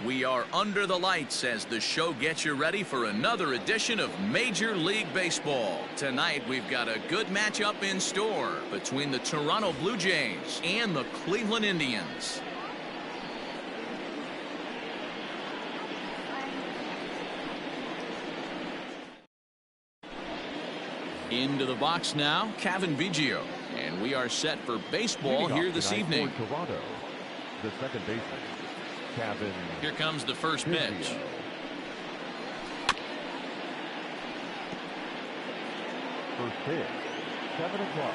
We are under the lights as the show gets you ready for another edition of Major League Baseball. Tonight we've got a good matchup in store between the Toronto Blue Jays and the Cleveland Indians. Into the box now, Cavan Biggio. And we are set for baseball here this evening. For Toronto, the second baseman, Cavan. Here comes the first pitch. First pitch, 7 o'clock.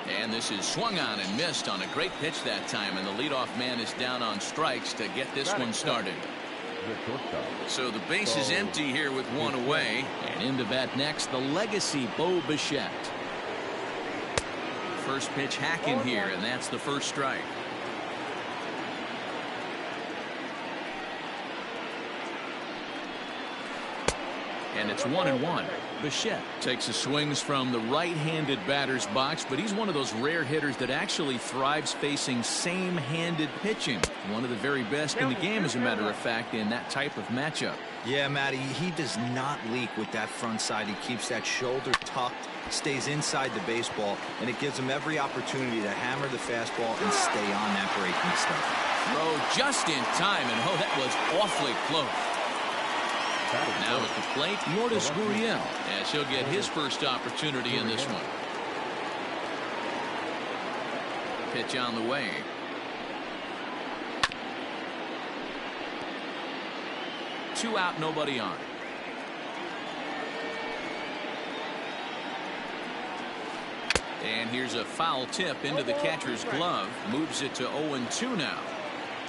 And this is swung on and missed on a great pitch that time, and the leadoff man is down on strikes to get this one started. So the base is empty here with one away, and into bat next, the legacy Bo Bichette. First pitch hacking here, and that's the first strike. And it's 1-1. Bichette takes his swings from the right-handed batter's box, but he's one of those rare hitters that actually thrives facing same-handed pitching. One of the very best in the game, as a matter of fact, in that type of matchup. Yeah, Matty, he does not leak with that front side. He keeps that shoulder tucked, stays inside the baseball, and it gives him every opportunity to hammer the fastball and stay on that breaking stuff. Throw just in time, and oh, that was awfully close. Now at the plate, Lourdes Gurriel, as he'll get his first opportunity in this one. Pitch on the way. Two out, nobody on. And here's a foul tip into the catcher's glove. Moves it to 0-2 now.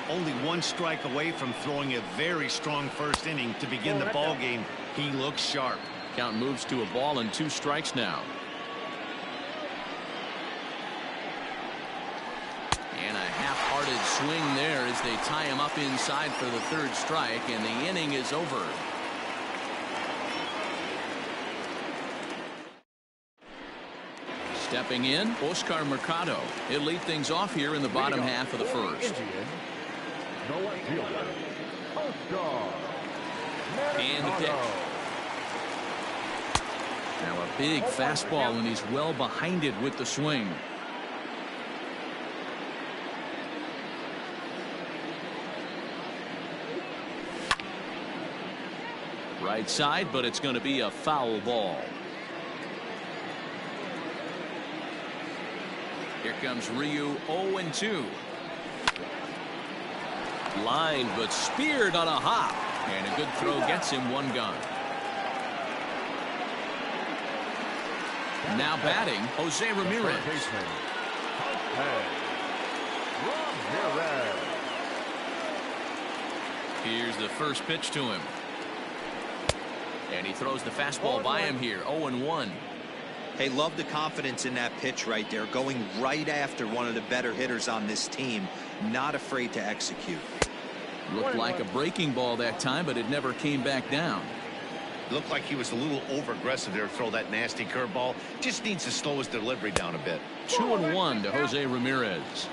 Only one strike away from throwing a very strong first inning to begin the ball game. He looks sharp. Count moves to a ball and 2 strikes now. And a half-hearted swing there as they tie him up inside for the third strike, and the inning is over. Stepping in, Oscar Mercado. He'll lead things off here in the bottom half of the first. And the pitch. Now a big fastball, and he's well behind it with the swing. Right side, but it's going to be a foul ball. Here comes Ryu, 0-2. Line, but speared on a hop, and a good throw gets him one gone. Now batting, Jose Ramirez. Here's the first pitch to him, and he throws the fastball by him here. 0-1. Hey, love the confidence in that pitch right there, going right after one of the better hitters on this team, not afraid to execute. Looked like a breaking ball that time, but it never came back down. Looked like he was a little over-aggressive there to throw that nasty curveball. Just needs to slow his delivery down a bit. 2-1 to Jose Ramirez.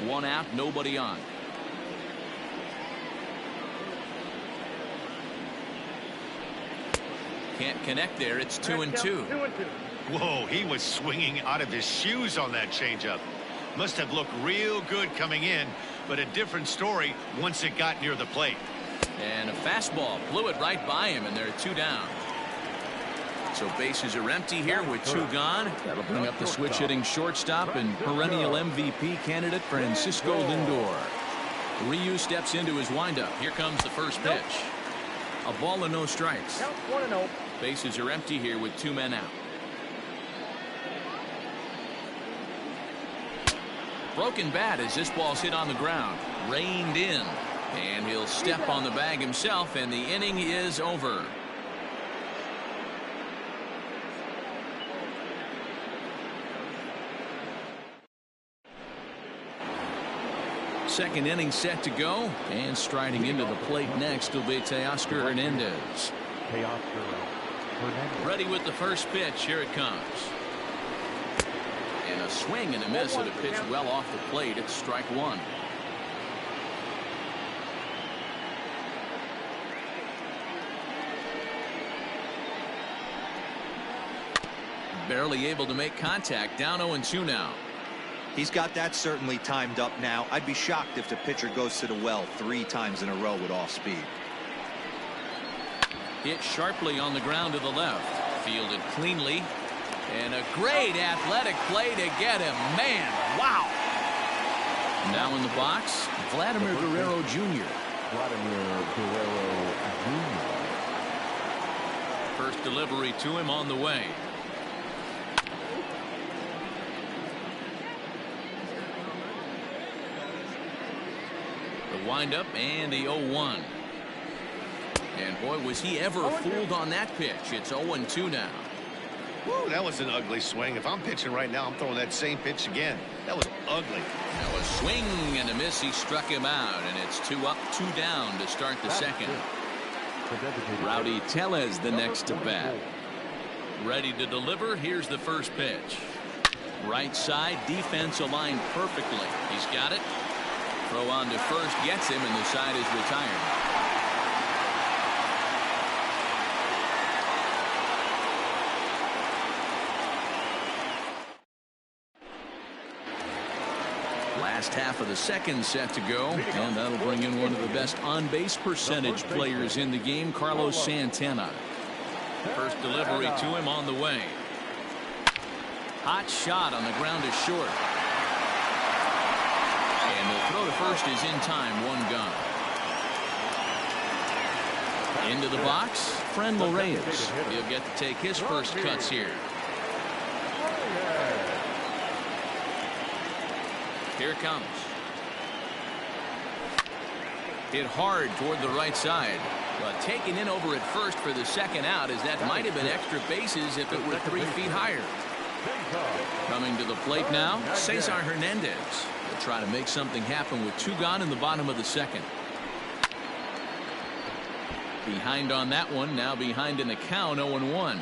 One out, nobody on. Can't connect there. It's 2-2. Whoa, he was swinging out of his shoes on that changeup. Must have looked real good coming in, but a different story once it got near the plate. And a fastball blew it right by him, and there are 2 down. So bases are empty here with 2 gone. That'll bring up the switch-hitting shortstop and perennial MVP candidate Francisco Lindor. Ryu steps into his windup. Here comes the first pitch. A ball and no strikes. Bases are empty here with 2 men out. Broken bat as this ball's hit on the ground. Reined in. And he'll step on the bag himself, and the inning is over. second inning set to go, and striding into the plate next will be Teoscar Hernandez. Ready with the first pitch. Here it comes. And a swing and a miss at a pitch well off the plate. It's strike one. Barely able to make contact. Down 0-2 now. He's got that certainly timed up now. I'd be shocked if the pitcher goes to the well 3 times in a row with off speed. Hit sharply on the ground to the left. Fielded cleanly. And a great athletic play to get him. Man, wow. Now in the box, Vladimir Guerrero Jr. First delivery to him on the way. The windup and the 0-1. And boy, was he ever fooled on that pitch. It's 0-2 now. Woo, that was an ugly swing. If I'm pitching right now, I'm throwing that same pitch again. That was ugly. Now a swing and a miss. He struck him out, and it's 2 up, 2 down to start the second. Rowdy Tellez the next to bat. Ready to deliver. Here's the first pitch. Right side, defense aligned perfectly. He's got it. Throw on to first, gets him, and the side is retired. Last half of the second set to go, and that'll bring in one of the best on-base percentage players in the game, Carlos Santana. First delivery to him on the way. Hot shot on the ground to short. And the throw to first is in time, 1 gone. Into the box, Franmil Reyes. He'll get to take his first cuts here. Here it comes. Hit hard toward the right side. But taken in over at first for the second out, as that might have been extra bases if it were 3 feet higher. Coming to the plate now, Cesar Hernandez. He'll try to make something happen with 2 gone in the bottom of the second. Behind on that one, now behind in the count, 0-1.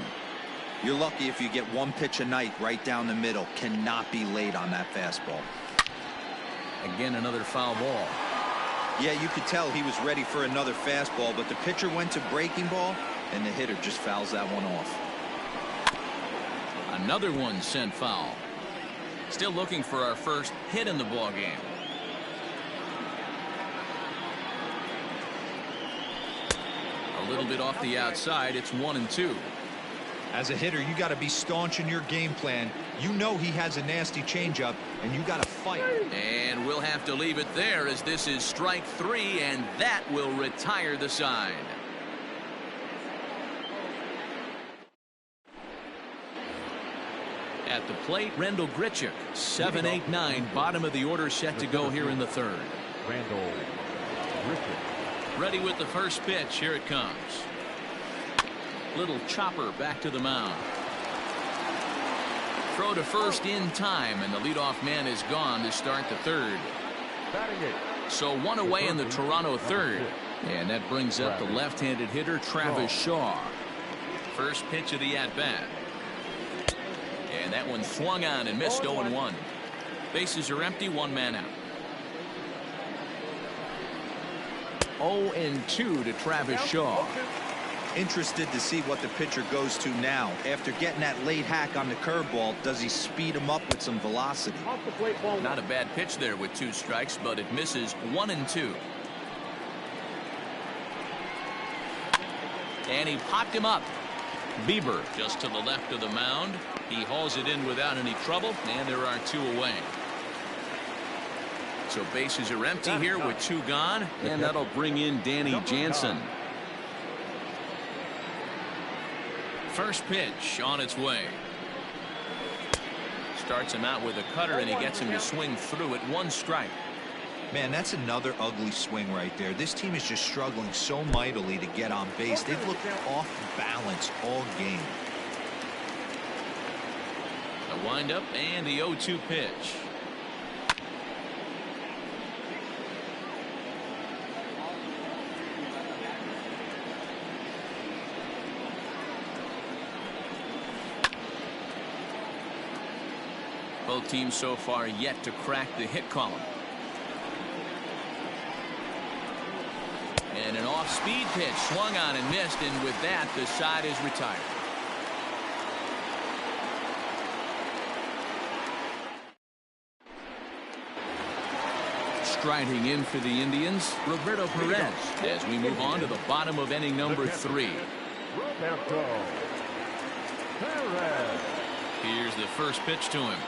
You're lucky if you get 1 pitch a night right down the middle. Cannot be late on that fastball. Again, another foul ball. Yeah, you could tell he was ready for another fastball, but the pitcher went to breaking ball, and the hitter just fouls that one off. Another one sent foul. Still looking for our first hit in the ball game. A little bit off the outside. It's 1-2. As a hitter, you got to be staunch in your game plan. You know he has a nasty changeup, and you got to fight. And we'll have to leave it there, as this is strike 3, and that will retire the side. At the plate, Randall Grichuk, 7-8-9, bottom of the order set to go here in the third. Randall Grichuk. Ready with the first pitch. Here it comes. Little chopper back to the mound. Throw to first in time, and the leadoff man is gone to start the third. So 1 away in the Toronto third, and that brings up the left-handed hitter Travis Shaw. First pitch of the at-bat. And that one swung on and missed. 0-1. Bases are empty, 1 man out. 0-2 to Travis Shaw. Interested to see what the pitcher goes to now. After getting that late hack on the curveball, does he speed him up with some velocity? Not a bad pitch there with 2 strikes, but it misses. 1-2. And he popped him up. Bieber just to the left of the mound. He hauls it in without any trouble, and there are 2 away. So bases are empty here with 2 gone, and that'll bring in Danny Jansen. First pitch on its way. Starts him out with a cutter, and he gets him to swing through it. 1 strike. Man, that's another ugly swing right there. This team is just struggling so mightily to get on base. They've looked off balance all game. A windup and the 0-2 pitch. Both teams so far yet to crack the hit column. And an off-speed pitch swung on and missed, and with that, the side is retired. Striding in for the Indians, Roberto Perez, as we move on to the bottom of inning number 3. Roberto Perez. Here's the first pitch to him.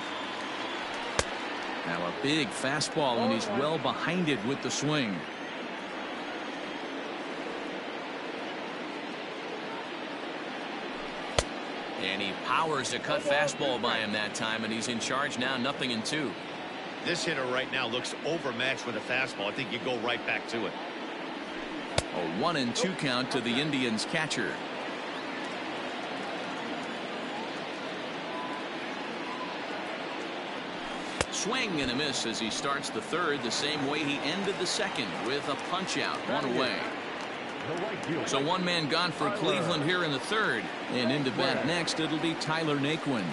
Now a big fastball, and he's well behind it with the swing. And he powers a cut fastball by him that time, and he's in charge now, 0-2. This hitter right now looks overmatched with a fastball. I think you go right back to it. A 1-2 count to the Indians catcher. Swing and a miss as he starts the third the same way he ended the second, with a punch out, 1 away. So 1 man gone for Cleveland here in the third, and into bat next it'll be Tyler Naquin.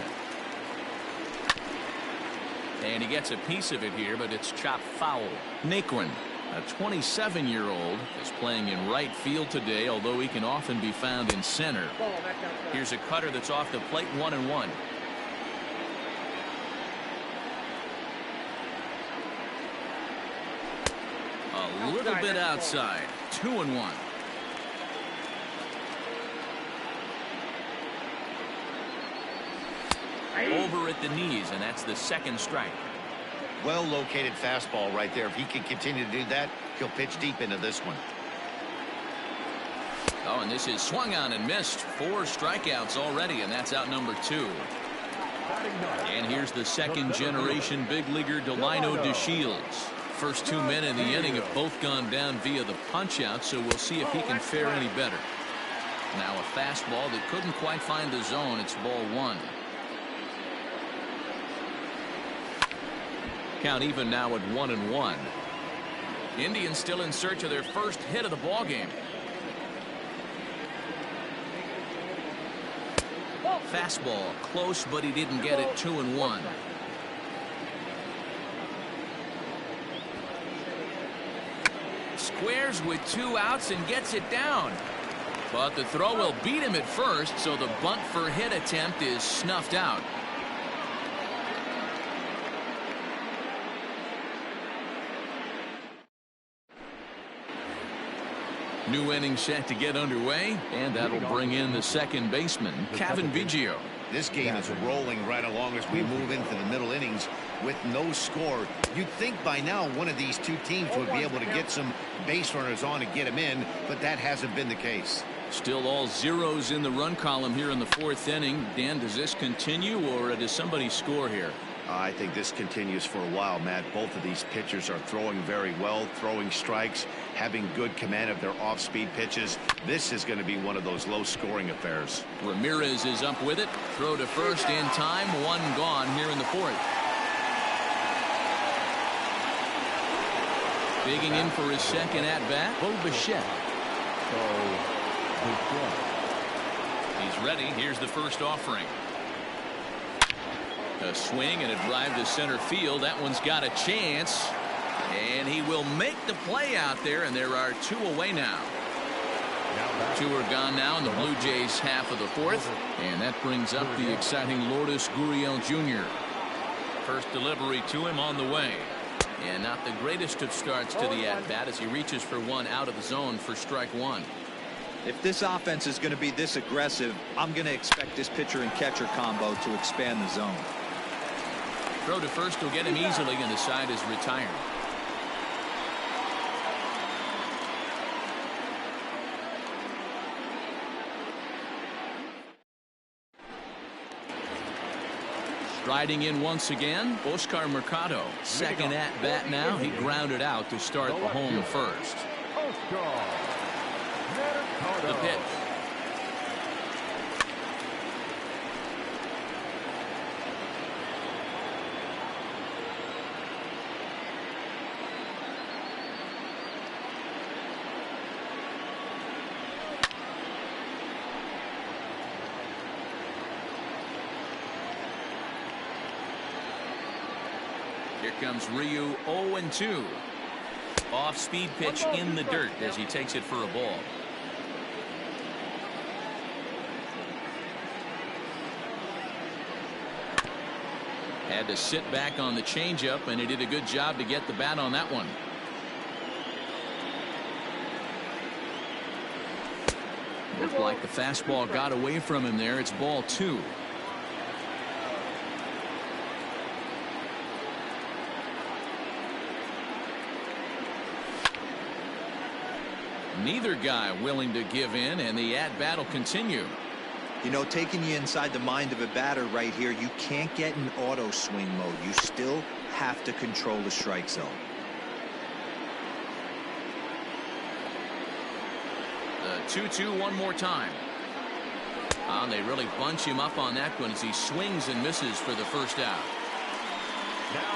And he gets a piece of it here, but it's chopped foul. Naquin, a 27-year-old, is playing in right field today, although he can often be found in center. Here's a cutter that's off the plate, 1-1. A little bit outside, 2-1. Over at the knees, and that's the second strike. Well located fastball right there. If he can continue to do that, he'll pitch deep into this one. Oh, and this is swung on and missed. 4 strikeouts already, and that's out number 2. And here's the second generation big leaguer Delino DeShields. First 2 men in the inning have both gone down via the punch out, so we'll see if he can fare any better. Now a fastball that couldn't quite find the zone. It's ball 1. Count even now at 1-1. Indians still in search of their first hit of the ball game. Fastball close, but he didn't get it. 2-1. Squares with 2 outs and gets it down. But the throw will beat him at first, so the bunt for hit attempt is snuffed out. New inning set to get underway, and that'll bring in the second baseman, Cavan Biggio. This game is rolling right along as we move into the middle innings with no score. You'd think by now one of these 2 teams would be able to get some base runners on and get them in, but that hasn't been the case. Still all zeros in the run column here in the 4th inning. Dan, does this continue, or does somebody score here? I think this continues for a while, Matt. Both of these pitchers are throwing very well, throwing strikes, having good command of their off-speed pitches. This is going to be one of those low-scoring affairs. Ramirez is up with it. Throw to first in time. 1 gone here in the 4th. Digging in for his second at-bat, Bo Bichette. He's ready. Here's the first offering. A swing and a drive to center field. That one's got a chance, and he will make the play out there, and there are 2 away now. 2 are gone now in the Blue Jays half of the 4th, and that brings up the exciting Lourdes Gurriel Jr. First delivery to him on the way, and not the greatest of starts to the at-bat as he reaches for 1 out of the zone for strike 1. If this offense is going to be this aggressive, I'm going to expect this pitcher and catcher combo to expand the zone. Throw to first will get him easily, and the side is retired. Striding in once again, Oscar Mercado. Second at bat now. He grounded out to start the home first. The pitch. comes Ryu 0-2. Off-speed pitch in the dirt as he takes it for a ball. Had to sit back on the changeup, and he did a good job to get the bat on that one. Looked like the fastball got away from him there. It's ball 2. Neither guy willing to give in, and the at-bat will continue. You know, taking you inside the mind of a batter right here, you can't get in auto swing mode. You still have to control the strike zone. The 2-2 one more time. And they really bunch him up on that one as he swings and misses for the first out.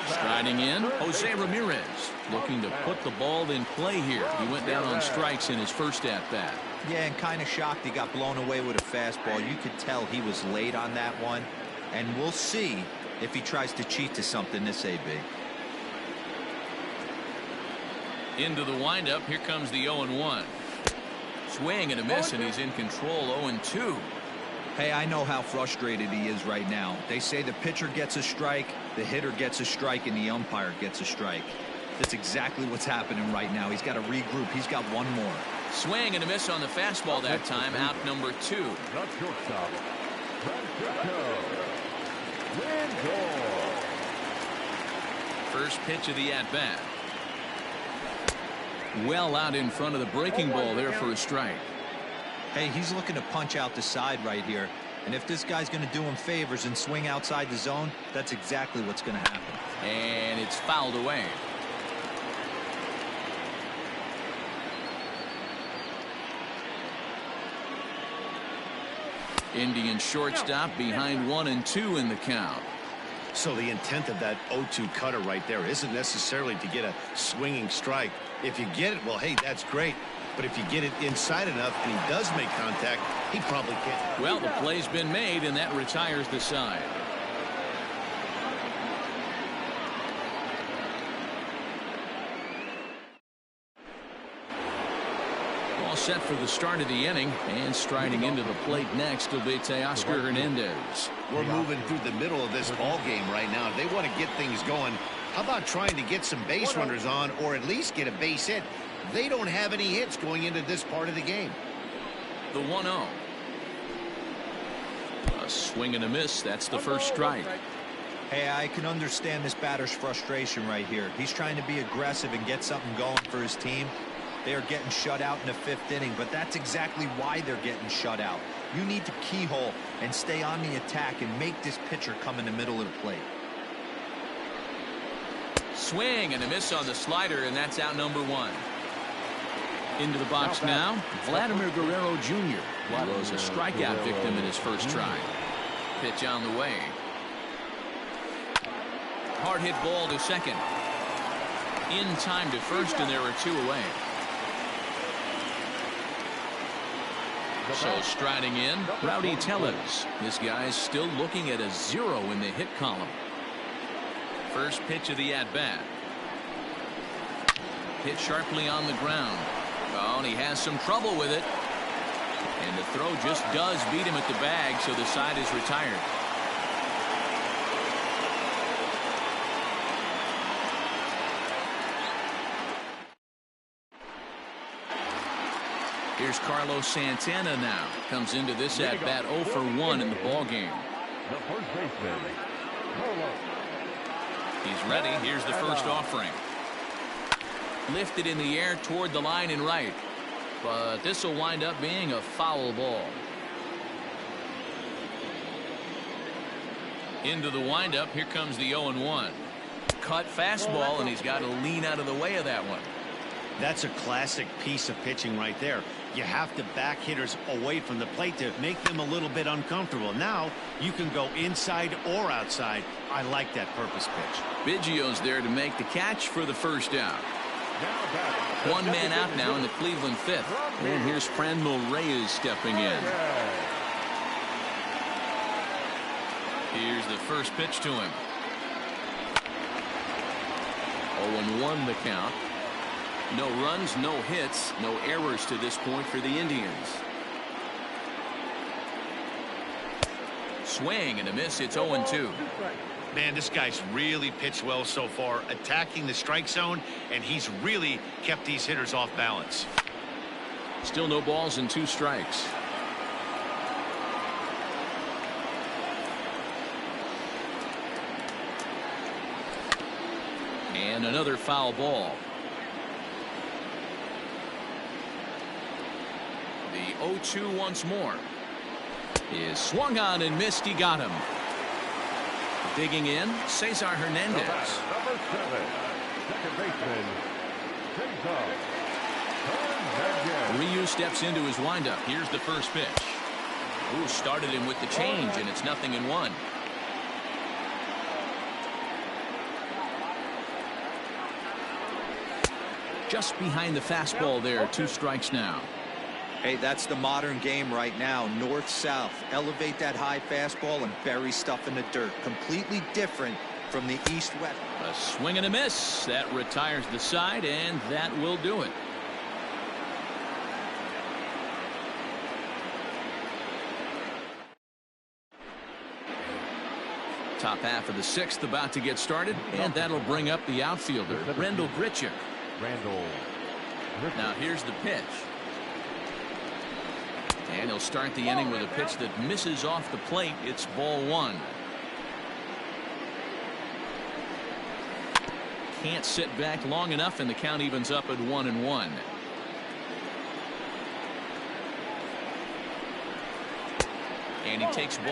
Striding in, Jose Ramirez, looking to put the ball in play here. He went down on strikes in his first at-bat. Yeah, and kind of shocked he got blown away with a fastball. You could tell he was late on that one. And we'll see if he tries to cheat to something this AB. Into the windup, here comes the 0-1. Swing and a miss, and he's in control. 0-2. Hey, I know how frustrated he is right now. They say the pitcher gets a strike, the hitter gets a strike, and the umpire gets a strike. That's exactly what's happening right now. He's got to regroup. He's got one more. Swing and a miss on the fastball that time. Out number 2. The shortstop, Francisco Lindor. First pitch of the at-bat. Well out in front of the breaking ball there for a strike. Hey, he's looking to punch out the side right here. And if this guy's going to do him favors and swing outside the zone, that's exactly what's going to happen. And it's fouled away. Indian shortstop behind 1-2 in the count. So the intent of that 0-2 cutter right there isn't necessarily to get a swinging strike. If you get it, well, hey, that's great. But if you get it inside enough and he does make contact, he probably can't. Well, the play's been made, and that retires the side. All set for the start of the inning, and striding into the plate next will be Teoscar Hernandez. We're moving through the middle of this ball game right now. They want to get things going. How about trying to get some base runners on, or at least get a base hit? They don't have any hits going into this part of the game. The 1-0. A swing and a miss. That's the first strike. Hey, I can understand this batter's frustration right here. He's trying to be aggressive and get something going for his team. They are getting shut out in the 5th inning, but that's exactly why they're getting shut out. You need to keyhole and stay on the attack and make this pitcher come in the middle of the plate. Swing and a miss on the slider, and that's out number 1. Into the box now, Vladimir Guerrero Jr. He was a strikeout victim in his first try. Pitch on the way. Hard hit ball to second. In time to first, and there are 2 away. So striding in, Rowdy Tellez. This guy's still looking at a 0 in the hit column. First pitch of the at-bat. Hit sharply on the ground. Oh, and he has some trouble with it. And the throw just does beat him at the bag, so the side is retired. Here's Carlos Santana now. Comes into this at-bat 0 for 1 in the ballgame. The first baseman, Carlos. He's ready. Here's the first offering. Lifted in the air toward the line and right. But this will wind up being a foul ball. Into the windup. Here comes the 0-1. Cut fastball, and he's got to lean out of the way of that one. That's a classic piece of pitching right there. You have to back hitters away from the plate to make them a little bit uncomfortable. Now you can go inside or outside. I like that purpose pitch. Biggio's there to make the catch for the first out. One man out now in the Cleveland 5th. And here's Franmil Reyes stepping in. Here's the first pitch to him. 0-1 the count. No runs, no hits, no errors to this point for the Indians. Swing and a miss. It's 0-2. Man, this guy's really pitched well so far, attacking the strike zone, and he's really kept these hitters off balance. Still no balls and 2 strikes. And another foul ball. The 0-2 once more. Is swung on and missed. He got him. Digging in, Cesar Hernandez. Number 7, second baseman, Cesar Hernandez. Ryu steps into his windup. Here's the first pitch. Ooh, started him with the change, and it's 0-1. Just behind the fastball there. 2 strikes now. Hey, that's the modern game right now. North-south. Elevate that high fastball and bury stuff in the dirt. Completely different from the east-west. A swing and a miss. That retires the side, and that will do it. Top half of the 6th about to get started, and that'll bring up the outfielder, Randal Grichuk. Now here's the pitch. And he'll start the inning with a pitch that misses off the plate. It's ball 1. Can't sit back long enough, and the count evens up at 1-1. And he takes ball